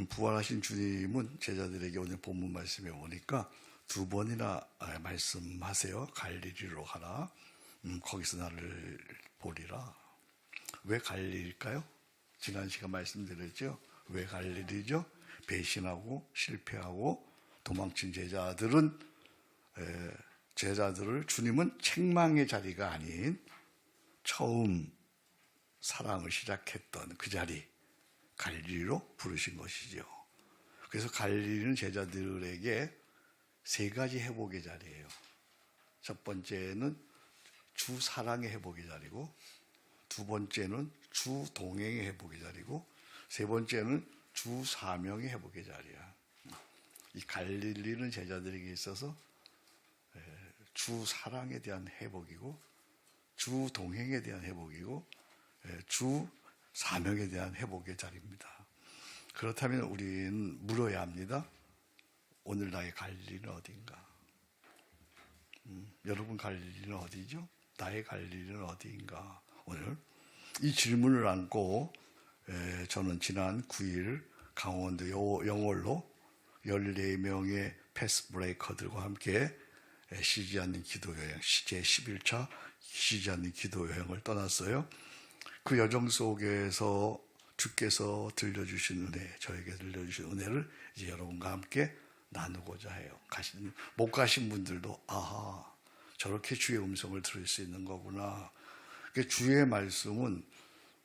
부활하신 주님은 제자들에게 오늘 본문 말씀에 오니까 두 번이나 말씀하세요. 갈릴리로 가라. 거기서 나를 보리라. 왜 갈릴리일까요? 지난 시간 말씀드렸죠. 왜 갈릴리죠? 배신하고 실패하고 도망친 제자들을 주님은 책망의 자리가 아닌 처음 사랑을 시작했던 그 자리, 갈릴리로 부르신 것이죠. 그래서 갈릴리는 제자들에게 세 가지 회복의 자리예요. 첫 번째는 주 사랑의 회복의 자리고, 두 번째는 주 동행의 회복의 자리고, 세 번째는 주 사명의 회복의 자리야. 이 갈릴리는 제자들에게 있어서 주 사랑에 대한 회복이고, 주 동행에 대한 회복이고, 주 사명에 대한 회복의 자리입니다. 그렇다면 우리는 물어야 합니다. 오늘 나의 갈릴리는 어디인가? 여러분 갈릴리는 어디죠? 나의 갈릴리는 어디인가? 오늘 이 질문을 안고 저는 지난 9일 강원도 영월로 14명의 패스 브레이커들과 함께 쉬지 않는 기도여행, 제 11차 쉬지 않는 기도여행을 떠났어요. 그 여정 속에서 주께서 들려주신 은혜, 저에게 들려주신 은혜를 이제 여러분과 함께 나누고자 해요. 못 가신 분들도 아하, 저렇게 주의 음성을 들을 수 있는 거구나. 주의 말씀은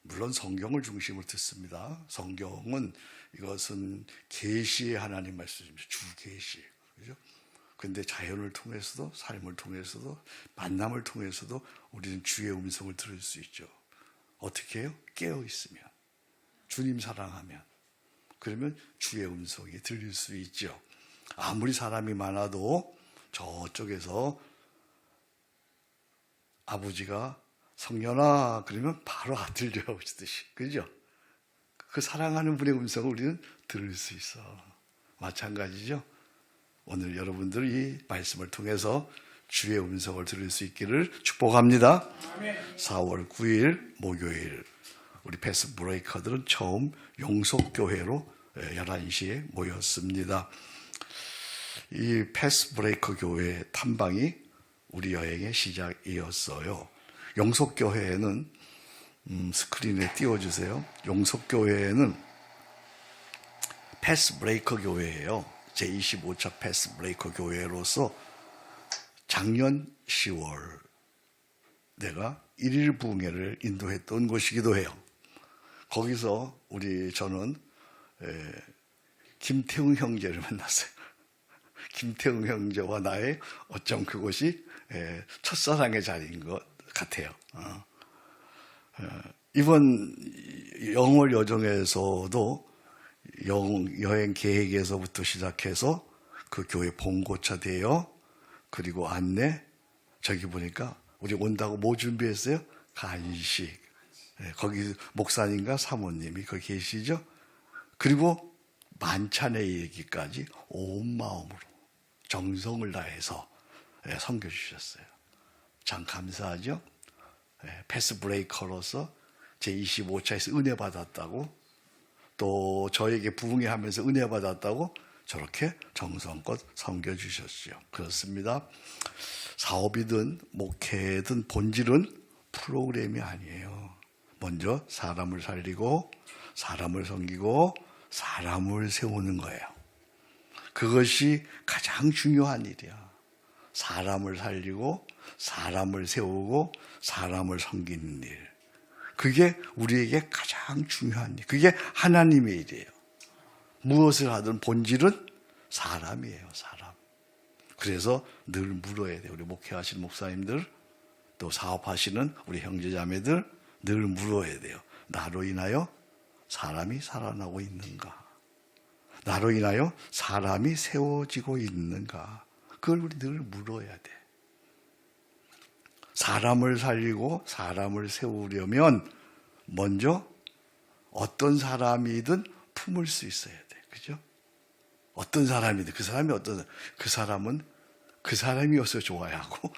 물론 성경을 중심으로 듣습니다. 성경은 이것은 계시의 하나님 말씀입니다. 주 계시, 그죠? 근데 자연을 통해서도, 삶을 통해서도, 만남을 통해서도 우리는 주의 음성을 들을 수 있죠. 어떻게 해요? 깨어 있으면, 주님 사랑하면, 그러면 주의 음성이 들릴 수 있죠. 아무리 사람이 많아도 저쪽에서 아버지가 성년아 그러면 바로 들려오시듯이, 그죠? 그 사랑하는 분의 음성을 우리는 들을 수 있어. 마찬가지죠. 오늘 여러분들이 이 말씀을 통해서 주의 음성을 들을 수 있기를 축복합니다. 4월 9일 목요일 우리 패스 브레이커들은 처음 용속교회로 11시에 모였습니다. 이 패스 브레이커 교회 탐방이 우리 여행의 시작이었어요. 용속교회는 스크린에 띄워주세요. 용속교회는 패스 브레이커 교회예요. 제25차 패스 브레이커 교회로서 작년 10월 내가 1일 부흥회를 인도했던 곳이기도 해요. 거기서 저는 김태웅 형제를 만났어요. 김태웅 형제와 나의 어쩜 그곳이 첫사랑의 자리인 것 같아요. 이번 영월 여정에서도 여행 계획에서부터 시작해서 그 교회 봉고차 대여, 그리고 안내, 저기 보니까 우리 온다고 뭐 준비했어요? 간식. 거기 목사님과 사모님이 거기 계시죠? 그리고 만찬에 이르기까지 온 마음으로 정성을 다해서 섬겨주셨어요. 참 감사하죠? 패스 브레이커로서 제25차에서 은혜 받았다고, 또 저에게 부흥회 하면서 은혜 받았다고 저렇게 정성껏 섬겨주셨죠. 그렇습니다. 사업이든 목회든 본질은 프로그램이 아니에요. 먼저 사람을 살리고 사람을 섬기고 사람을 세우는 거예요. 그것이 가장 중요한 일이야. 사람을 살리고 사람을 세우고 사람을 섬기는 일. 그게 우리에게 가장 중요한 일. 그게 하나님의 일이에요. 무엇을 하든 본질은 사람이에요. 사람. 그래서 늘 물어야 돼요. 우리 목회하시는 목사님들, 또 사업하시는 우리 형제자매들 늘 물어야 돼요. 나로 인하여 사람이 살아나고 있는가? 나로 인하여 사람이 세워지고 있는가? 그걸 우리 늘 물어야 돼. 사람을 살리고 사람을 세우려면 먼저 어떤 사람이든 품을 수 있어야 돼. 그죠? 어떤 사람이든 그 사람은 그 사람이어서 좋아야 하고,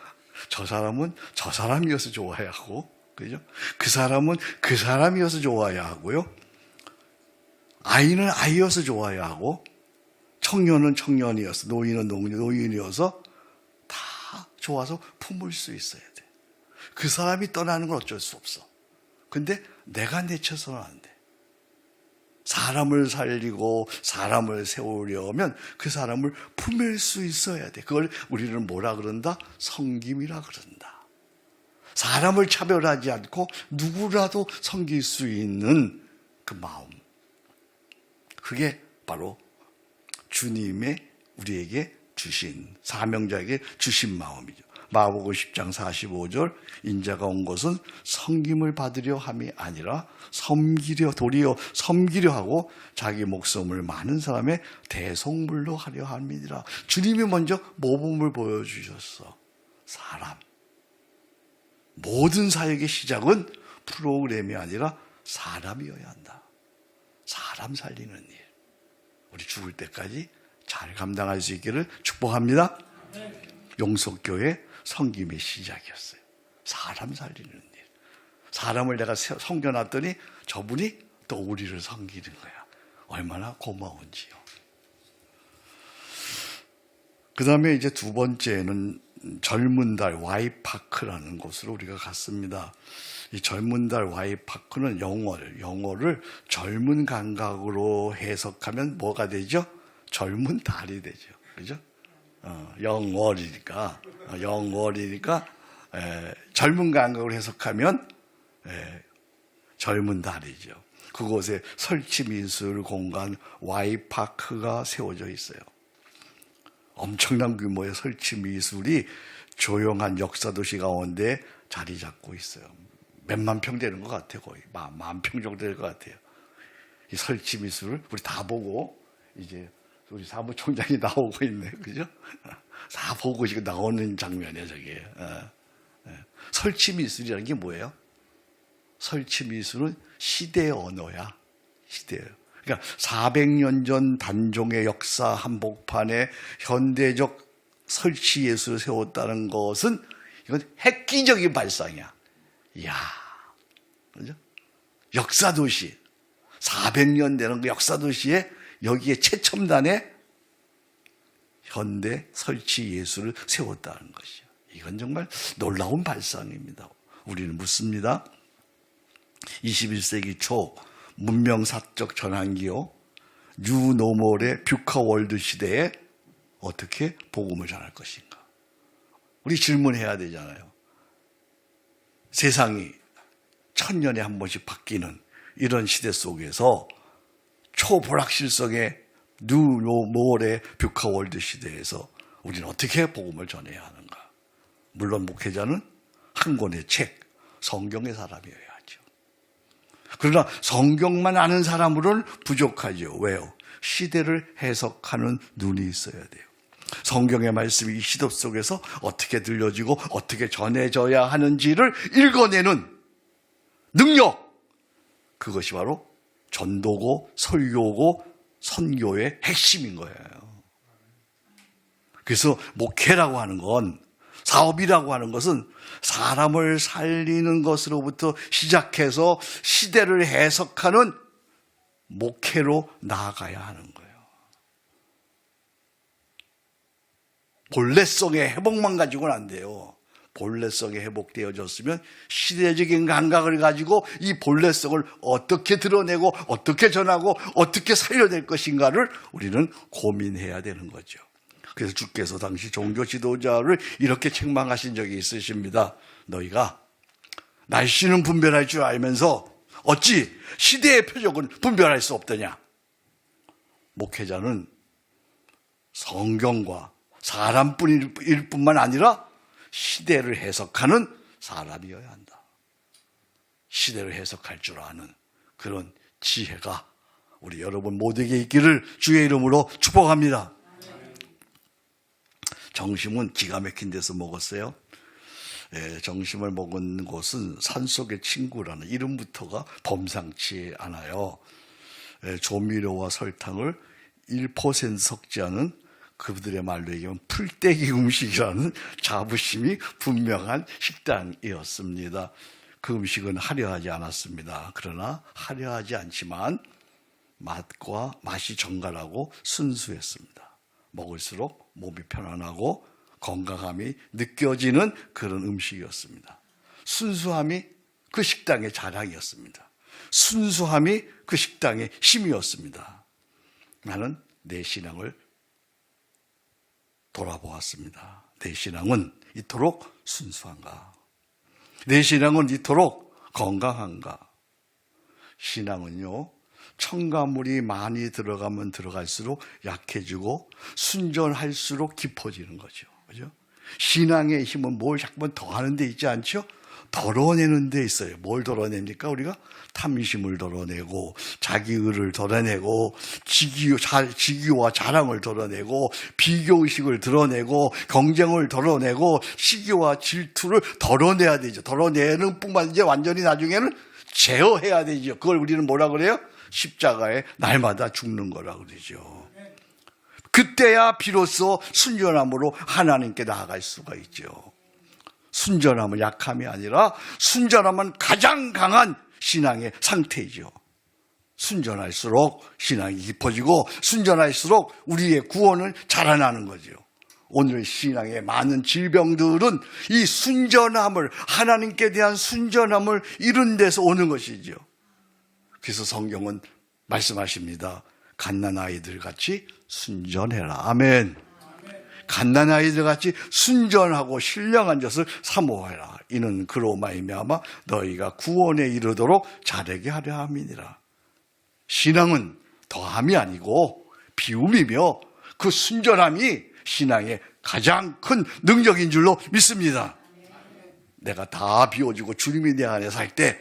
저 사람은 저 사람이어서 좋아야 하고, 그죠? 그 사람은 그 사람이어서 좋아야 하고요. 아이는 아이여서 좋아야 하고 청년은 청년이어서 노인은 노인이어서 다 좋아서 품을 수 있어야 돼. 그 사람이 떠나는 건 어쩔 수 없어. 근데 내가 내쳐서는 안 돼. 사람을 살리고 사람을 세우려면 그 사람을 품을 수 있어야 돼. 그걸 우리는 뭐라 그런다? 섬김이라 그런다. 사람을 차별하지 않고 누구라도 섬길 수 있는 그 마음. 그게 바로 주님의 우리에게 주신, 사명자에게 주신 마음이죠. 마가복음 10장 45절, 인자가 온 것은 섬김을 받으려 함이 아니라 도리어 섬기려 하고 자기 목숨을 많은 사람의 대속물로 하려 함이니라. 주님이 먼저 모범을 보여주셨어. 사람. 모든 사역의 시작은 프로그램이 아니라 사람이어야 한다. 사람 살리는 일. 우리 죽을 때까지 잘 감당할 수 있기를 축복합니다. 용석교회 섬김의 시작이었어요. 사람 살리는 일. 사람을 내가 섬겨놨더니 저분이 또 우리를 섬기는 거야. 얼마나 고마운지요. 그 다음에 이제 두 번째는 젊은 달 와이파크라는 곳으로 우리가 갔습니다. 이 젊은 달 와이파크는 영어를 젊은 감각으로 해석하면 뭐가 되죠? 젊은 달이 되죠. 그죠? 영월이니까 젊은 감각으로 해석하면 젊은 달이죠. 그곳에 설치미술 공간 와이파크가 세워져 있어요. 엄청난 규모의 설치미술이 조용한 역사도시 가운데 자리 잡고 있어요. 몇만 평 되는 것 같아요. 거의 만 평 정도 될 것 같아요. 이 설치미술을 우리 다 보고 이제 우리 사무총장이 나오고 있네, 그죠? 다 보고 지금 나오는 장면이에요, 저게. 설치미술이라는 게 뭐예요? 설치미술은 시대의 언어야. 시대예요. 그러니까 400년 전 단종의 역사 한복판에 현대적 설치 예술을 세웠다는 것은 이건 획기적인 발상이야. 이야, 그죠? 역사도시, 400년 되는 그 역사도시에 여기에 최첨단의 현대 설치 예술을 세웠다는 것이요. 이건 정말 놀라운 발상입니다. 우리는 묻습니다. 21세기 초 문명사적 전환기요, 뉴노멀의 뷰카월드 시대에 어떻게 복음을 전할 것인가? 우리 질문해야 되잖아요. 세상이 1000년에 한 번씩 바뀌는 이런 시대 속에서 초불확실성의 뉴노멀의 뷰카월드 시대에서 우리는 어떻게 복음을 전해야 하는가? 물론 목회자는 한 권의 책, 성경의 사람이어야 하죠. 그러나 성경만 아는 사람으로는 부족하죠. 왜요? 시대를 해석하는 눈이 있어야 돼요. 성경의 말씀이 이 시대 속에서 어떻게 들려지고 어떻게 전해져야 하는지를 읽어내는 능력, 그것이 바로 전도고 설교고 선교의 핵심인 거예요. 그래서 목회라고 하는 건, 사업이라고 하는 것은 사람을 살리는 것으로부터 시작해서 시대를 해석하는 목회로 나아가야 하는 거예요. 본래성의 회복만 가지고는 안 돼요. 본래성이 회복되어졌으면 시대적인 감각을 가지고 이 본래성을 어떻게 드러내고 어떻게 전하고 어떻게 살려낼 것인가를 우리는 고민해야 되는 거죠. 그래서 주께서 당시 종교 지도자를 이렇게 책망하신 적이 있으십니다. 너희가 날씨는 분별할 줄 알면서 어찌 시대의 표적은 분별할 수 없더냐. 목회자는 성경과 사람뿐일 뿐만 아니라 시대를 해석하는 사람이어야 한다. 시대를 해석할 줄 아는 그런 지혜가 우리 여러분 모두에게 있기를 주의 이름으로 축복합니다. 정심은 기가 막힌 데서 먹었어요. 정심을 먹은 곳은 산속의 친구라는 이름부터가 범상치 않아요. 조미료와 설탕을 1% 섞지 않은, 그들의 말로 얘기하면 풀떼기 음식이라는 자부심이 분명한 식당이었습니다. 그 음식은 화려하지 않았습니다. 그러나 화려하지 않지만 맛이 정갈하고 순수했습니다. 먹을수록 몸이 편안하고 건강함이 느껴지는 그런 음식이었습니다. 순수함이 그 식당의 자랑이었습니다. 순수함이 그 식당의 힘이었습니다. 나는 내 신앙을 돌아보았습니다. 내 신앙은 이토록 순수한가? 내 신앙은 이토록 건강한가? 신앙은요, 첨가물이 많이 들어가면 들어갈수록 약해지고 순전할수록 깊어지는 거죠. 그죠? 신앙의 힘은 뭘 자꾸만 더하는 데 있지 않죠? 덜어내는 데 있어요. 뭘 덜어냅니까? 우리가 탐심을 덜어내고 자기의를 덜어내고 직위와 자랑을 덜어내고 비교의식을 덜어내고 경쟁을 덜어내고 시기와 질투를 덜어내야 되죠. 덜어내는 뿐만 아니라 완전히 나중에는 제어해야 되죠. 그걸 우리는 뭐라 그래요? 십자가에 날마다 죽는 거라 그러죠. 그때야 비로소 순전함으로 하나님께 나아갈 수가 있죠. 순전함은 약함이 아니라 순전함은 가장 강한 신앙의 상태이죠. 순전할수록 신앙이 깊어지고 순전할수록 우리의 구원을 자라나는 거죠. 오늘 신앙의 많은 질병들은 이 순전함을, 하나님께 대한 순전함을 이룬 데서 오는 것이죠. 그래서 성경은 말씀하십니다. 갓난아이들 같이 순전해라. 아멘. 갓난아이들 같이 순전하고 신령한 것을 사모하라. 이는 그로 말미암아 너희가 구원에 이르도록 자라게 하려 함이니라. 신앙은 더함이 아니고 비움이며 그 순전함이 신앙의 가장 큰 능력인 줄로 믿습니다. 내가 다 비워주고 주님이 내 안에 살 때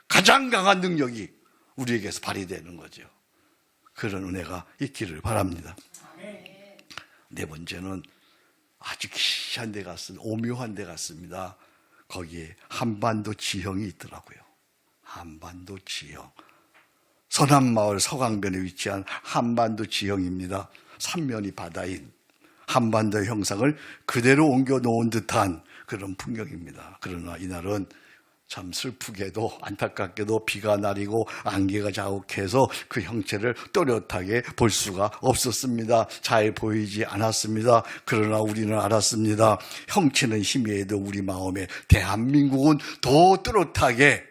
가장 강한 능력이 우리에게서 발휘되는 거죠. 그런 은혜가 있기를 바랍니다. 네 번째는 아주 기이한 데 갔습니다. 오묘한 데 갔습니다. 거기에 한반도 지형이 있더라고요. 한반도 지형. 서남마을 서강변에 위치한 한반도 지형입니다. 삼면이 바다인 한반도의 형상을 그대로 옮겨 놓은 듯한 그런 풍경입니다. 그러나 이날은 참 슬프게도 안타깝게도 비가 내리고 안개가 자욱해서 그 형체를 또렷하게 볼 수가 없었습니다. 잘 보이지 않았습니다. 그러나 우리는 알았습니다. 형체는 희미해도 우리 마음에 대한민국은 더 또렷하게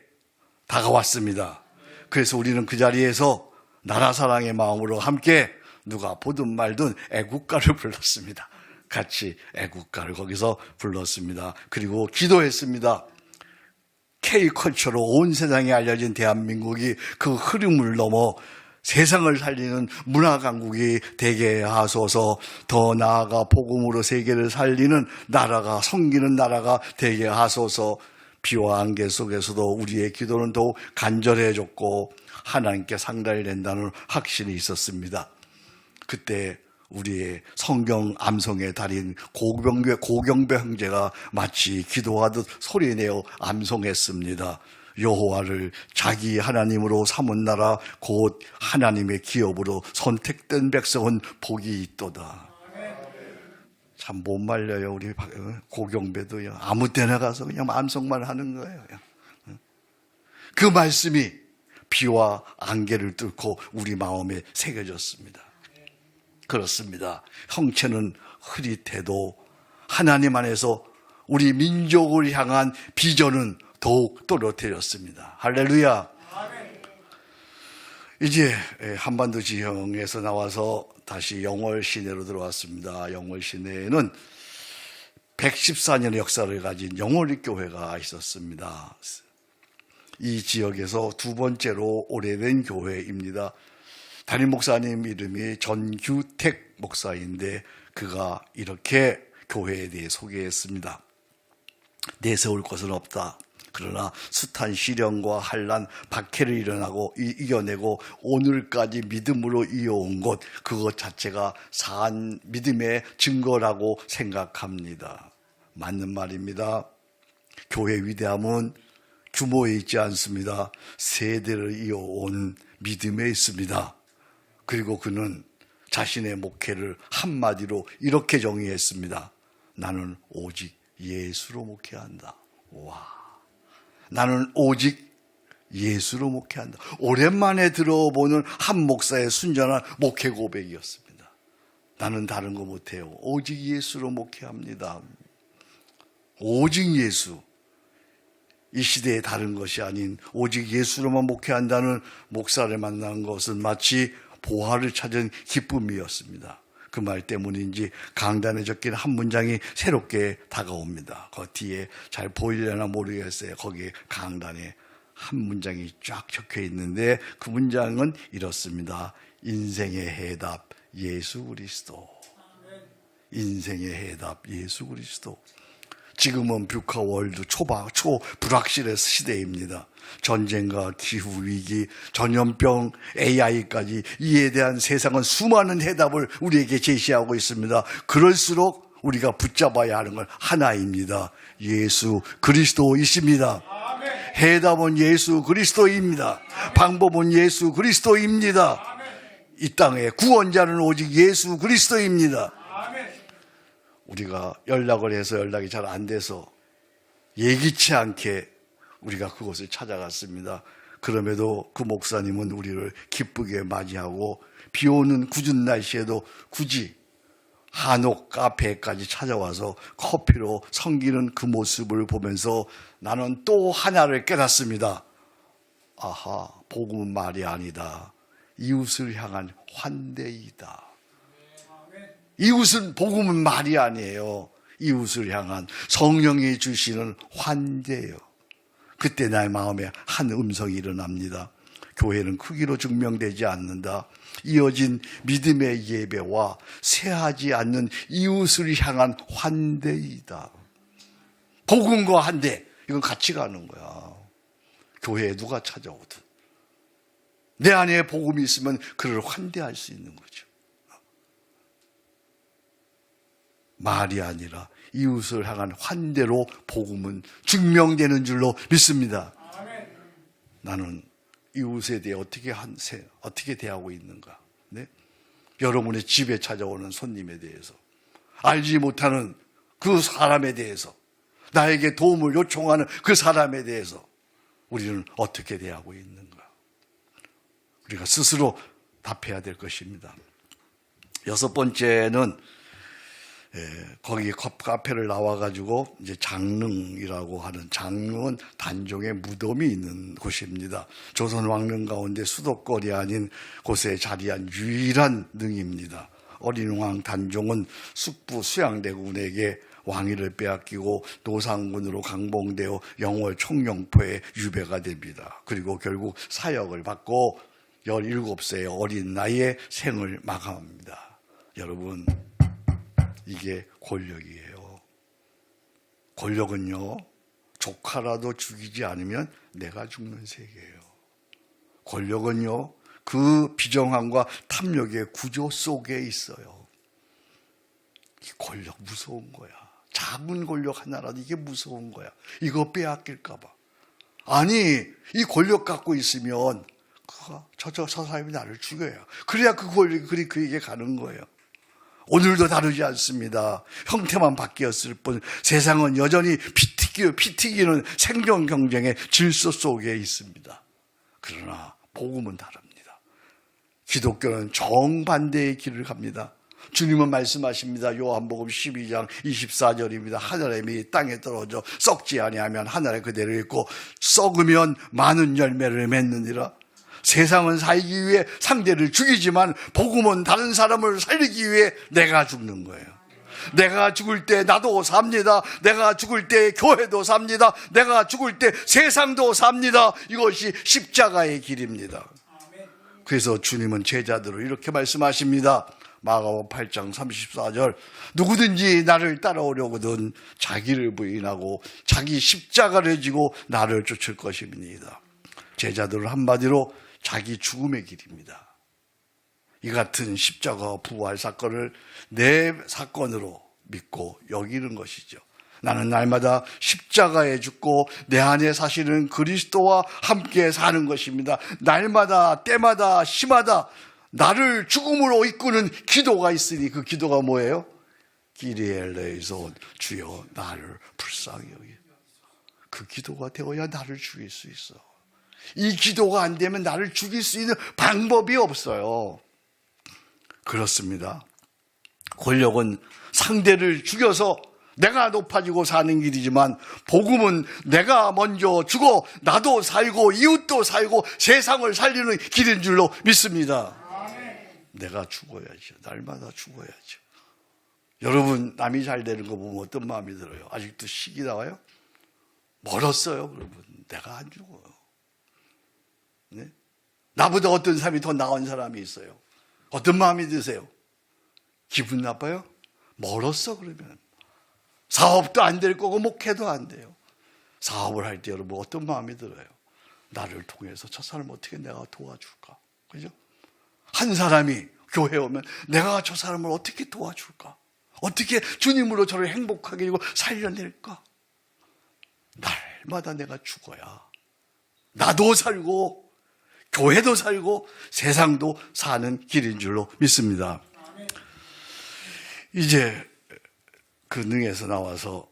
다가왔습니다. 그래서 우리는 그 자리에서 나라 사랑의 마음으로 함께 누가 보든 말든 애국가를 불렀습니다. 같이 애국가를 거기서 불렀습니다. 그리고 기도했습니다. K컬처로 온 세상에 알려진 대한민국이 그 흐름을 넘어 세상을 살리는 문화강국이 되게 하소서. 더 나아가 복음으로 세계를 살리는 나라가, 섬기는 나라가 되게 하소서. 비와 안개 속에서도 우리의 기도는 더욱 간절해졌고 하나님께 상달이 된다는 확신이 있었습니다. 그때 우리의 성경 암송의 달인 고경배 형제가 마치 기도하듯 소리내어 암송했습니다. 여호와를 자기 하나님으로 삼은 나라 곧 하나님의 기업으로 선택된 백성은 복이 있도다. 참 못 말려요. 우리 고경배도요. 아무 때나 가서 그냥 암송만 하는 거예요. 그 말씀이 비와 안개를 뚫고 우리 마음에 새겨졌습니다. 그렇습니다. 형체는 흐릿해도 하나님 안에서 우리 민족을 향한 비전은 더욱 또렷해졌습니다. 할렐루야. 이제 한반도 지형에서 나와서 다시 영월 시내로 들어왔습니다. 영월 시내에는 114년의 역사를 가진 영월교회가 있었습니다. 이 지역에서 두 번째로 오래된 교회입니다. 담임 목사님 이름이 전규택 목사인데 그가 이렇게 교회에 대해 소개했습니다. 내세울 것은 없다. 그러나 숱한 시련과 환난, 박해를 이겨내고 오늘까지 믿음으로 이어온 것, 그것 자체가 사한 믿음의 증거라고 생각합니다. 맞는 말입니다. 교회의 위대함은 규모에 있지 않습니다. 세대를 이어온 믿음에 있습니다. 그리고 그는 자신의 목회를 한마디로 이렇게 정의했습니다. 나는 오직 예수로 목회한다. 와, 나는 오직 예수로 목회한다. 오랜만에 들어보는 한 목사의 순전한 목회 고백이었습니다. 나는 다른 거 못해요. 오직 예수로 목회합니다. 오직 예수. 이 시대에 다른 것이 아닌 오직 예수로만 목회한다는 목사를 만난 것은 마치 보화를 찾은 기쁨이었습니다. 그 말 때문인지 강단에 적힌 한 문장이 새롭게 다가옵니다. 그 뒤에 잘 보이려나 모르겠어요. 거기에 강단에 한 문장이 쫙 적혀 있는데 그 문장은 이렇습니다. 인생의 해답 예수 그리스도. 인생의 해답 예수 그리스도. 지금은 뷰카 월드 초불확실의 시대입니다. 전쟁과 기후위기, 전염병, AI까지 이에 대한 세상은 수많은 해답을 우리에게 제시하고 있습니다. 그럴수록 우리가 붙잡아야 하는 건 하나입니다. 예수 그리스도이십니다. 해답은 예수 그리스도입니다. 방법은 예수 그리스도입니다. 이 땅의 구원자는 오직 예수 그리스도입니다. 우리가 연락을 해서 연락이 잘 안 돼서 예기치 않게 우리가 그곳을 찾아갔습니다. 그럼에도 그 목사님은 우리를 기쁘게 맞이하고 비 오는 궂은 날씨에도 굳이 한옥 카페까지 찾아와서 커피로 섬기는 그 모습을 보면서 나는 또 하나를 깨닫습니다. 아하, 복음은 말이 아니다. 이웃을 향한 환대이다. 이웃은 복음은 말이 아니에요. 이웃을 향한 성령이 주시는 환대예요. 그때 나의 마음에 한 음성이 일어납니다. 교회는 크기로 증명되지 않는다. 이어진 믿음의 예배와 쇠하지 않는 이웃을 향한 환대이다. 복음과 환대, 이건 같이 가는 거야. 교회에 누가 찾아오든 내 안에 복음이 있으면 그를 환대할 수 있는 거죠. 말이 아니라 이웃을 향한 환대로 복음은 증명되는 줄로 믿습니다. 나는 이웃에 대해 어떻게 대하고 있는가? 네? 여러분의 집에 찾아오는 손님에 대해서, 알지 못하는 그 사람에 대해서, 나에게 도움을 요청하는 그 사람에 대해서 우리는 어떻게 대하고 있는가? 우리가 스스로 답해야 될 것입니다. 여섯 번째는 거기 카페를 나와가지고 이제 장릉이라고 하는, 장릉은 단종의 무덤이 있는 곳입니다. 조선 왕릉 가운데 수도권이 아닌 곳에 자리한 유일한 능입니다. 어린 왕 단종은 숙부 수양대군에게 왕위를 빼앗기고 노상군으로 강봉되어 영월 총영포에 유배가 됩니다. 그리고 결국 사역을 받고 17세의 어린 나이에 생을 마감합니다. 여러분, 이게 권력이에요. 권력은요, 조카라도 죽이지 않으면 내가 죽는 세계예요. 권력은요, 그 비정함과 탐욕의 구조 속에 있어요. 이 권력 무서운 거야. 작은 권력 하나라도 이게 무서운 거야. 이거 빼앗길까 봐. 아니, 이 권력 갖고 있으면 저 사람이 나를 죽여요. 그래야 그 권력이 그에게 가는 거예요. 오늘도 다르지 않습니다. 형태만 바뀌었을 뿐 세상은 여전히 피 튀기는 생존 경쟁의 질서 속에 있습니다. 그러나 복음은 다릅니다. 기독교는 정반대의 길을 갑니다. 주님은 말씀하십니다. 요한복음 12장 24절입니다. 하늘의 밀이 땅에 떨어져 썩지 아니하면 하늘에 그대로 있고 썩으면 많은 열매를 맺느니라. 세상은 살기 위해 상대를 죽이지만 복음은 다른 사람을 살리기 위해 내가 죽는 거예요. 내가 죽을 때 나도 삽니다. 내가 죽을 때 교회도 삽니다. 내가 죽을 때 세상도 삽니다. 이것이 십자가의 길입니다. 그래서 주님은 제자들을 이렇게 말씀하십니다. 마가복음 8장 34절, 누구든지 나를 따라오려거든 자기를 부인하고 자기 십자가를 지고 나를 쫓을 것입니다. 제자들은 한마디로 자기 죽음의 길입니다. 이 같은 십자가와 부활 사건을 내 사건으로 믿고 여기는 것이죠. 나는 날마다 십자가에 죽고 내 안에 사시는 그리스도와 함께 사는 것입니다. 날마다 때마다 시마다 나를 죽음으로 이끄는 기도가 있으니 그 기도가 뭐예요? 끼리에 엘레이손, 주여 나를 불쌍히 여기. 그 기도가 되어야 나를 죽일 수 있어. 이 기도가 안 되면 나를 죽일 수 있는 방법이 없어요. 그렇습니다. 권력은 상대를 죽여서 내가 높아지고 사는 길이지만 복음은 내가 먼저 죽어 나도 살고 이웃도 살고 세상을 살리는 길인 줄로 믿습니다. 내가 죽어야죠. 날마다 죽어야죠. 여러분, 남이 잘 되는 거 보면 어떤 마음이 들어요? 아직도 식이 나와요? 멀었어요, 여러분. 내가 안 죽어요. 네? 나보다 어떤 사람이 더 나은 사람이 있어요. 어떤 마음이 드세요? 기분 나빠요? 멀었어, 그러면. 사업도 안 될 거고 목회도 안 돼요. 사업을 할 때 여러분 어떤 마음이 들어요? 나를 통해서 저 사람 어떻게 내가 도와줄까? 그죠? 한 사람이 교회에 오면 내가 저 사람을 어떻게 도와줄까? 어떻게 주님으로 저를 행복하게 이고 살려낼까? 날마다 내가 죽어야 나도 살고 교회도 살고 세상도 사는 길인 줄로 믿습니다. 이제 그 능에서 나와서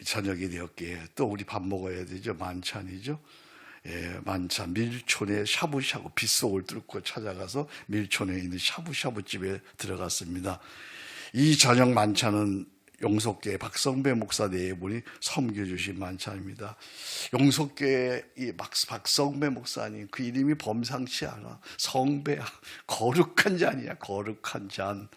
저녁이 되었기에 또 우리 밥 먹어야 되죠. 만찬이죠. 예, 만찬 밀촌에 샤브샤브 빗속을 뚫고 찾아가서 밀촌에 있는 샤브샤브 집에 들어갔습니다. 이 저녁 만찬은 용석교회 박성배 목사 네 분이 섬겨주신 만찬입니다. 용석교회 이 박성배 목사님 그 이름이 범상치 않아. 성배, 거룩한 잔이야. 거룩한 잔.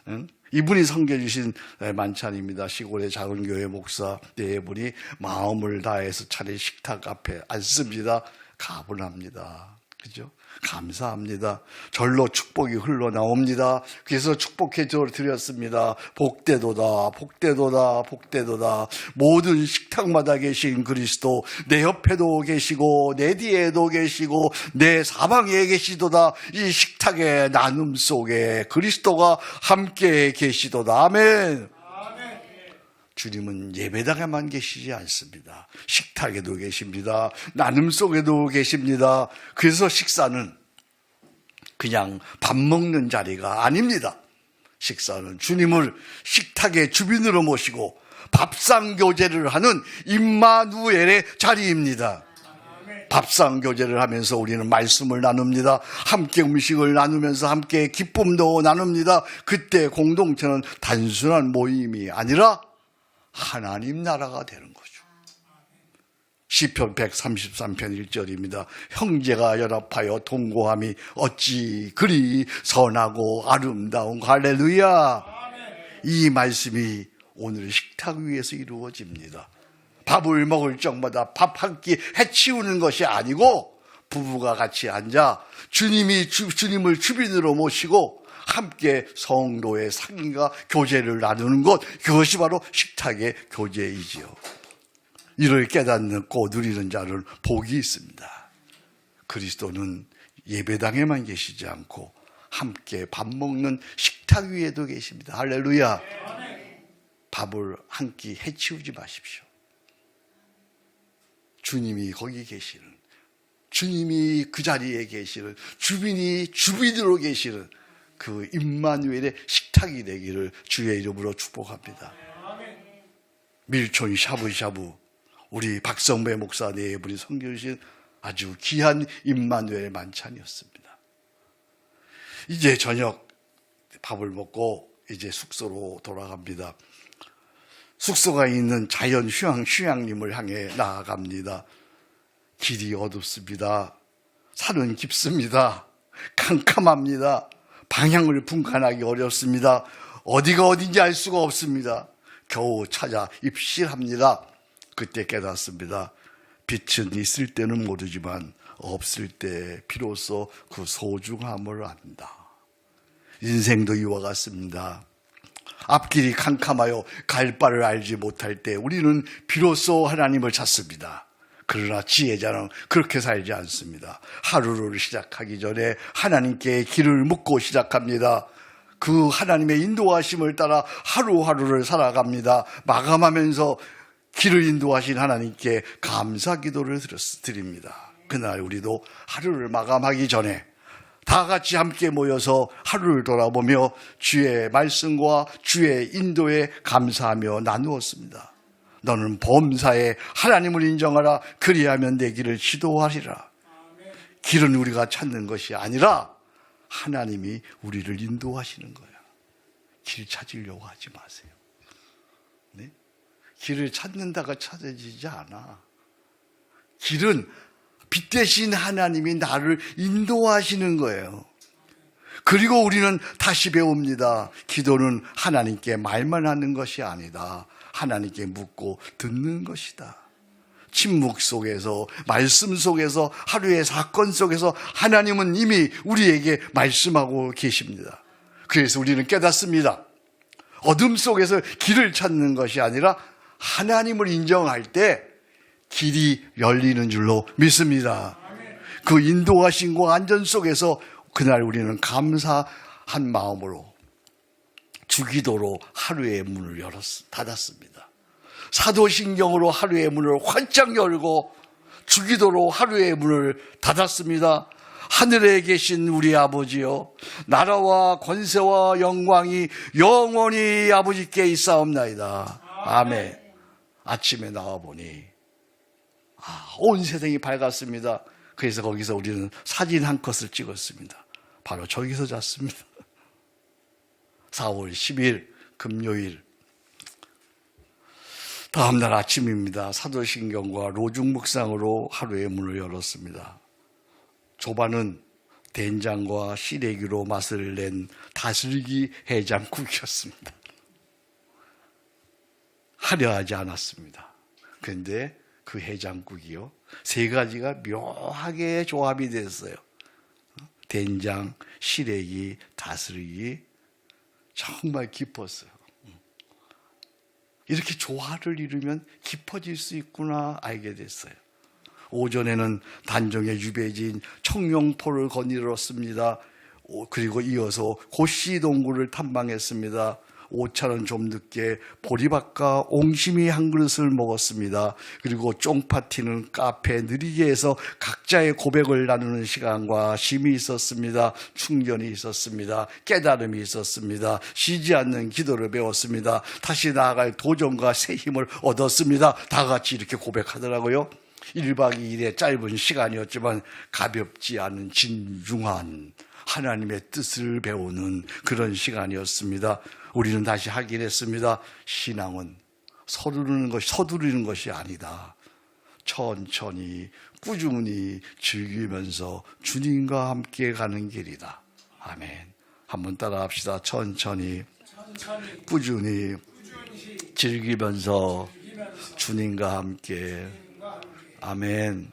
응? 이분이 섬겨주신 만찬입니다. 시골의 작은 교회 목사 네 분이 마음을 다해서 차례 식탁 앞에 앉습니다. 가분합니다. 그죠? 감사합니다. 절로 축복이 흘러나옵니다. 그래서 축복해 드렸습니다. 복되도다, 복되도다, 복되도다. 모든 식탁마다 계신 그리스도, 내 옆에도 계시고 내 뒤에도 계시고 내 사방에 계시도다. 이 식탁의 나눔 속에 그리스도가 함께 계시도다. 아멘. 주님은 예배당에만 계시지 않습니다. 식탁에도 계십니다. 나눔 속에도 계십니다. 그래서 식사는 그냥 밥 먹는 자리가 아닙니다. 식사는 주님을 식탁의 주빈으로 모시고 밥상 교제를 하는 임마누엘의 자리입니다. 밥상 교제를 하면서 우리는 말씀을 나눕니다. 함께 음식을 나누면서 함께 기쁨도 나눕니다. 그때 공동체는 단순한 모임이 아니라 하나님 나라가 되는 거죠. 시편 133편 1절입니다. 형제가 연합하여 동거함이 어찌 그리 선하고 아름다운 할렐루야. 이 말씀이 오늘 식탁 위에서 이루어집니다. 밥을 먹을 적마다 밥 한 끼 해치우는 것이 아니고 부부가 같이 앉아 주님을 주빈으로 모시고 함께 성도의 상인과 교제를 나누는 것, 그것이 바로 식탁의 교제이지요. 이를 깨닫고 누리는 자는 복이 있습니다. 그리스도는 예배당에만 계시지 않고 함께 밥 먹는 식탁 위에도 계십니다. 할렐루야. 밥을 한 끼 해치우지 마십시오. 주님이 거기 계시는, 주님이 그 자리에 계시는, 주빈이 주빈으로 계시는 그 임마누엘의 식탁이 되기를 주의 이름으로 축복합니다. 밀촌 샤브샤브 우리 박성배 목사 네 분이 섬겨주신 아주 귀한 임마누엘 만찬이었습니다. 이제 저녁 밥을 먹고 이제 숙소로 돌아갑니다. 숙소가 있는 자연 휴양림을 향해 나아갑니다. 길이 어둡습니다. 산은 깊습니다. 캄캄합니다. 방향을 분간하기 어렵습니다. 어디가 어딘지 알 수가 없습니다. 겨우 찾아 입실합니다. 그때 깨닫습니다. 빛은 있을 때는 모르지만 없을 때 비로소 그 소중함을 안다. 인생도 이와 같습니다. 앞길이 캄캄하여 갈 바를 알지 못할 때 우리는 비로소 하나님을 찾습니다. 그러나 지혜자는 그렇게 살지 않습니다. 하루를 시작하기 전에 하나님께 길을 묻고 시작합니다. 그 하나님의 인도하심을 따라 하루하루를 살아갑니다. 마감하면서 길을 인도하신 하나님께 감사 기도를 드립니다. 그날 우리도 하루를 마감하기 전에 다 같이 함께 모여서 하루를 돌아보며 주의 말씀과 주의 인도에 감사하며 나누었습니다. 너는 범사에 하나님을 인정하라. 그리하면 내 길을 지도하리라. 길은 우리가 찾는 것이 아니라 하나님이 우리를 인도하시는 거예요. 길 찾으려고 하지 마세요. 네? 길을 찾는다가 찾아지지 않아. 길은 빛 대신 하나님이 나를 인도하시는 거예요. 그리고 우리는 다시 배웁니다. 기도는 하나님께 말만 하는 것이 아니다. 하나님께 묻고 듣는 것이다. 침묵 속에서, 말씀 속에서, 하루의 사건 속에서 하나님은 이미 우리에게 말씀하고 계십니다. 그래서 우리는 깨닫습니다. 어둠 속에서 길을 찾는 것이 아니라 하나님을 인정할 때 길이 열리는 줄로 믿습니다. 그 인도하심과 안전 속에서 그날 우리는 감사한 마음으로 주기도로 하루의 문을 닫았습니다. 사도신경으로 하루의 문을 활짝 열고 주기도로 하루의 문을 닫았습니다. 하늘에 계신 우리 아버지여, 나라와 권세와 영광이 영원히 아버지께 있사옵나이다. 아멘. 아침에 나와보니 온 세상이 밝았습니다. 그래서 거기서 우리는 사진 한 컷을 찍었습니다. 바로 저기서 잤습니다. 4월 10일 금요일 다음날 아침입니다. 사도신경과 로중 묵상으로 하루의 문을 열었습니다. 조반은 된장과 시래기로 맛을 낸 다슬기 해장국이었습니다. 화려하지 않았습니다. 그런데 그 해장국이요, 세 가지가 묘하게 조합이 됐어요. 된장, 시래기, 다슬기. 정말 깊었어요. 이렇게 조화를 이루면 깊어질 수 있구나 알게 됐어요. 오전에는 단종의 유배지인 청룡포를 거닐었습니다. 그리고 이어서 고씨동굴을 탐방했습니다. 오차는 좀 늦게 보리밥과 옹심이 한 그릇을 먹었습니다. 그리고 쫑파티는 카페 느리게에서 각자의 고백을 나누는 시간과 쉼이 있었습니다. 충전이 있었습니다. 깨달음이 있었습니다. 쉬지 않는 기도를 배웠습니다. 다시 나아갈 도전과 새 힘을 얻었습니다. 다 같이 이렇게 고백하더라고요. 1박 2일의 짧은 시간이었지만 가볍지 않은 진중한 하나님의 뜻을 배우는 그런 시간이었습니다. 우리는 다시 확인했습니다. 신앙은 서두르는 것이 아니다. 천천히 꾸준히 즐기면서 주님과 함께 가는 길이다. 아멘. 한번 따라 합시다. 천천히 꾸준히 즐기면서 주님과 함께. 아멘.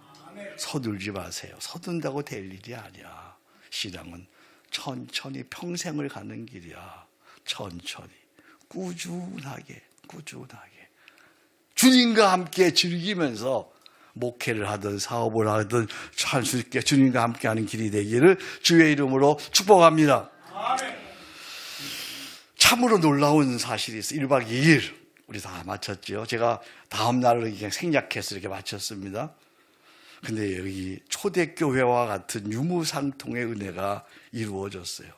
서둘지 마세요. 서둔다고 될 일이 아니야. 신앙은 천천히 평생을 가는 길이야. 천천히 꾸준하게 주님과 함께 즐기면서 목회를 하든 사업을 하든 할 수 있게 주님과 함께 하는 길이 되기를 주의 이름으로 축복합니다. 아멘. 참으로 놀라운 사실이 있어요. 1박 2일 우리 다 마쳤죠. 제가 다음 날을 그냥 생략해서 이렇게 마쳤습니다. 근데 여기 초대교회와 같은 유무상통의 은혜가 이루어졌어요.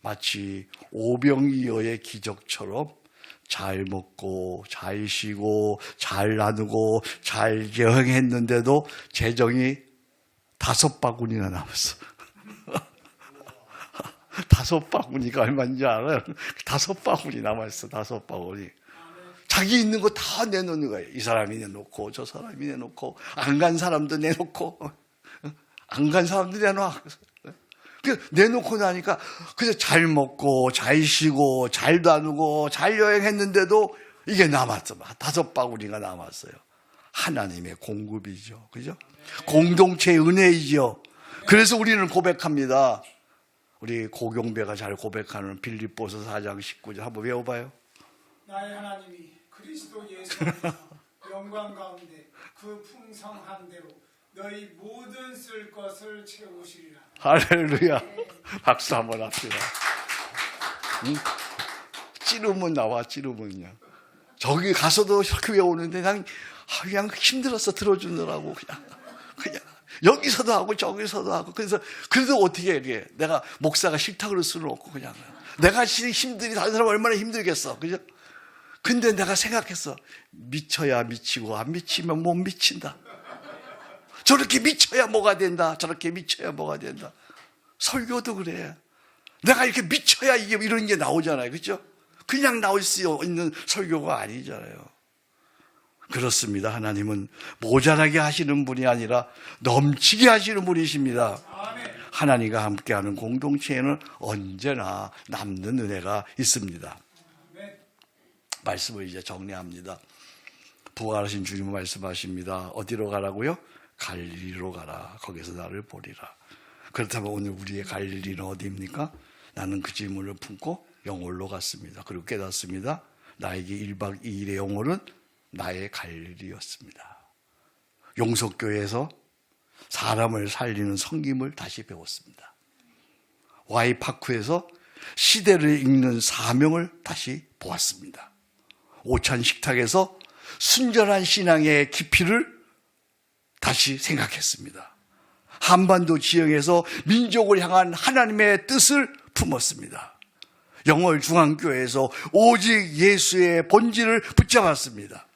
마치 오병이어의 기적처럼 잘 먹고 잘 쉬고 잘 나누고 잘 여행했는데도 재정이 5바구니나 남았어. 5바구니가 얼마인지 알아요? 5바구니 남았어. 5바구니. 자기 있는 거 다 내놓는 거예요. 이 사람이 내놓고 저 사람이 내놓고 안 간 사람도 내놓고 안 간 사람도 내놔. 내놓고 나니까 그래서 잘 먹고 잘 쉬고 잘 나누고 잘 여행했는데도 이게 남았어. 5바구니가 남았어요. 하나님의 공급이죠. 그죠? 공동체의 은혜이죠. 그래서 우리는 고백합니다. 우리 고경배가 잘 고백하는 빌립보서 4장 19절 한번 외워봐요. 나의 하나님이 그리스도 예수 안에서 영광 가운데 그 풍성한 대로 너희 모든 쓸 것을 채우시리라. 할렐루야. 박수 한번 합시다. 응? 찌르면 나와. 찌르면요. 저기 가서도 이렇게 외우는데 그냥 힘들어서 들어주느라고 그냥 여기서도 하고 저기서도 하고. 그래서 어떻게 이렇게 내가 목사가 싫다 그럴 수는 없고 그냥 내가 힘들이 다른 사람 얼마나 힘들겠어. 그죠? 근데 내가 생각했어. 미쳐야 미치고 안 미치면 못 미친다. 저렇게 미쳐야 뭐가 된다. 저렇게 미쳐야 뭐가 된다. 설교도 그래. 내가 이렇게 미쳐야 이게 이런 게 나오잖아요. 그렇죠? 그냥 나올 수 있는 설교가 아니잖아요. 그렇습니다. 하나님은 모자라게 하시는 분이 아니라 넘치게 하시는 분이십니다. 하나님과 함께하는 공동체에는 언제나 남는 은혜가 있습니다. 말씀을 이제 정리합니다. 부활하신 주님은 말씀하십니다. 어디로 가라고요? 갈릴리로 가라. 거기서 나를 보리라. 그렇다면 오늘 우리의 갈릴리는 어디입니까? 나는 그 질문을 품고 영월로 갔습니다. 그리고 깨닫습니다. 나에게 1박 2일의 영월은 나의 갈릴리였습니다. 용석교회에서 사람을 살리는 섬김을 다시 배웠습니다. Y파크에서 시대를 읽는 사명을 다시 보았습니다. 오찬식탁에서 순전한 신앙의 깊이를 다시 생각했습니다. 한반도 지역에서 민족을 향한 하나님의 뜻을 품었습니다. 영월중앙교회에서 오직 예수의 본질을 붙잡았습니다.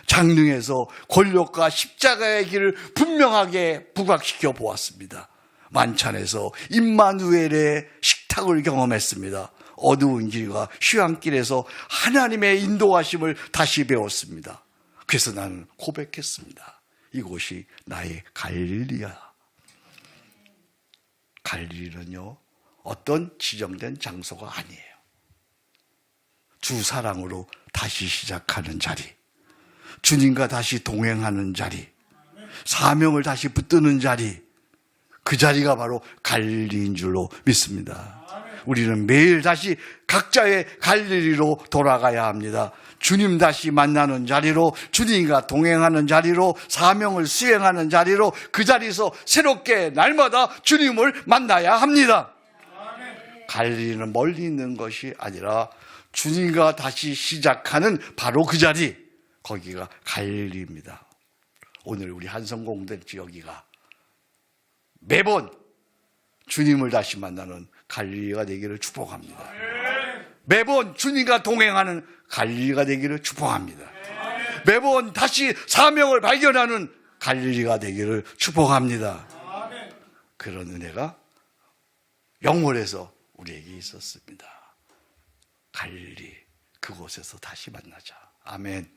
장릉에서 권력과 십자가의 길을 분명하게 부각시켜 보았습니다. 만찬에서 임마누엘의 식탁을 경험했습니다. 어두운 길과 휴양길에서 하나님의 인도하심을 다시 배웠습니다. 그래서 나는 고백했습니다. 이곳이 나의 갈릴리야. 갈릴리는요, 어떤 지정된 장소가 아니에요. 주 사랑으로 다시 시작하는 자리, 주님과 다시 동행하는 자리, 사명을 다시 붙드는 자리, 그 자리가 바로 갈릴리인 줄로 믿습니다. 우리는 매일 다시 각자의 갈릴리로 돌아가야 합니다. 주님 다시 만나는 자리로, 주님과 동행하는 자리로, 사명을 수행하는 자리로, 그 자리에서 새롭게 날마다 주님을 만나야 합니다. 갈릴리는 멀리 있는 것이 아니라 주님과 다시 시작하는 바로 그 자리, 거기가 갈릴리입니다. 오늘 우리 한성공동체 여기가 매번 주님을 다시 만나는 갈릴리가 되기를 축복합니다. 매번 주님과 동행하는 갈릴리가 되기를 축복합니다. 매번 다시 사명을 발견하는 갈릴리가 되기를 축복합니다. 그런 은혜가 영월에서 우리에게 있었습니다. 갈릴리, 그곳에서 다시 만나자. 아멘.